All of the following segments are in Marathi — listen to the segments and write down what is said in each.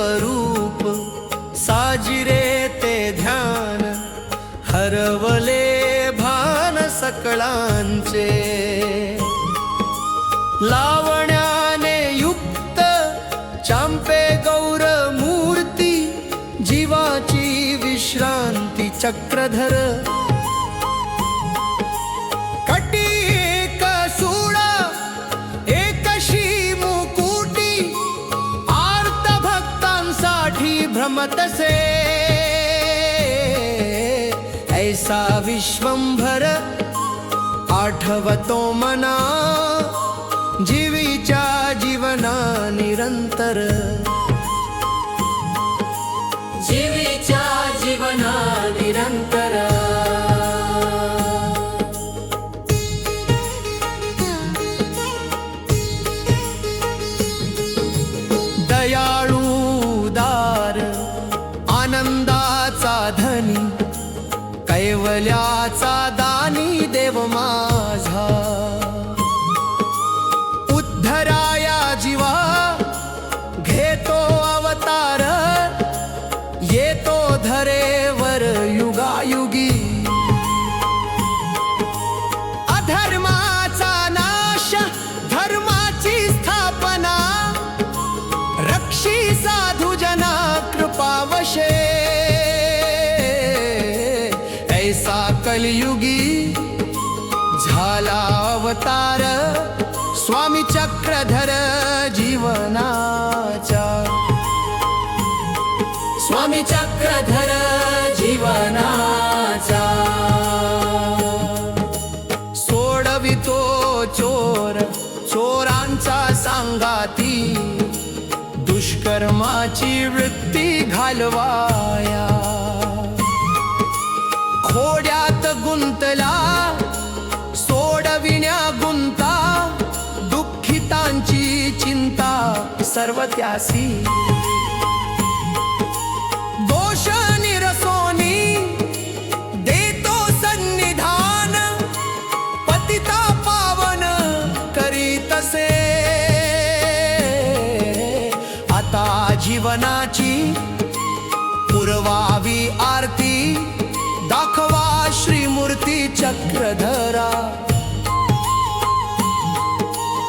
स्वरूप साजिरे ते ध्यान हरवले भान सकळांचे लावण्याने युक्त चांपे गौर मूर्ती जीवाची विश्रांती चक्रधर कटी एक सूळा एकशी मुकुटी आर्त भक्तांसाठी भ्रमतसे ऐसा विश्वंभर आठवतो मना जीवीच्या जीवना निरंतर जीवीच्या जीवना निरंतर दयाळू दार आनंदाचा धनी कैवल्याचा दानी देव माझा उद्धराया जीवा घेतो अवतार येतो धरेवर युगायुगी अधर्माचा नाश धर्माची स्थापना रक्षी साधू जना कृपावशे ऐसा कलियुगी झाला अवतार स्वामी चक्रधर जीवनाचा स्वामी चक्रधर जीवनाचा सोडवितो चोर चोरांचा सांगाती दुष्कर्माची वृत्ती घालवाया खोड्यात गुंतला सोडविण्या गुंता दुःखितांची चिंता सर्व त्यासी दोष निरसोनी देतो सन्निधान पतिता पावन करीतसे आता जीवनाची पुरवावी आरती दाखवा श्रीमूर्ती चक्रधरा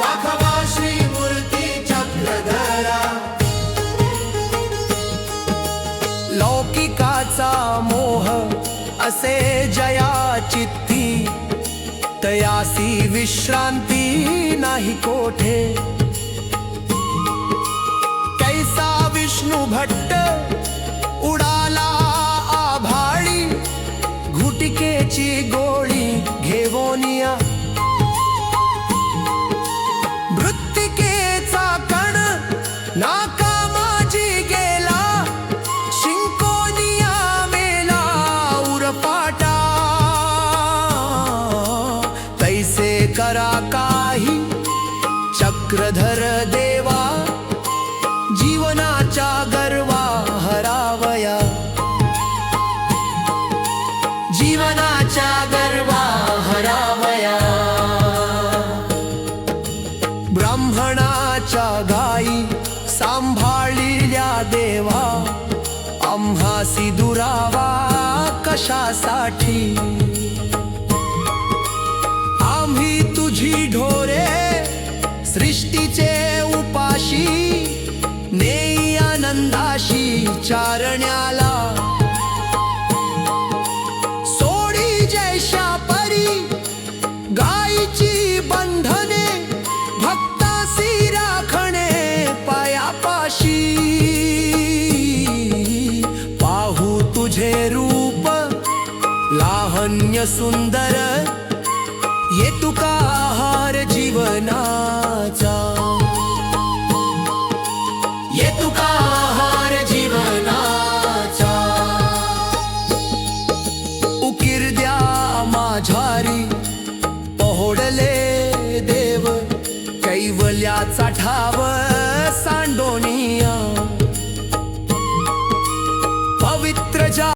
दाखवा श्रीमूर्ती चक्रधरा लौकिकाचा मोह असे जया चित्ती तयासी विश्रांती नाही कोठे कैसा विष्णू भट्ट उडाला आभाळी घुटिकेची गोळी घेवोनिया मृत्तिकेचा कण नाकामाजी गेला शिंकोनिया मेला उरपाटा तैसे करा काही चक्रधर देवा जीवनाचा गर्वा हरावया जीवनाचा गर्वा हरावया ब्राह्मणाच्या गाई सांभाळिल्या देवा आम्हासी दुरावा कशासाठी आम्ही तुझी ढोरे सृष्टीचे उपाशी नेई आनंदाशी चारण्याला सोडी जैशा परी गायीची बंधने भक्तासी राखणे पायापाशी पाहू तुझे रूप लाहन्य सुंदर ये तुका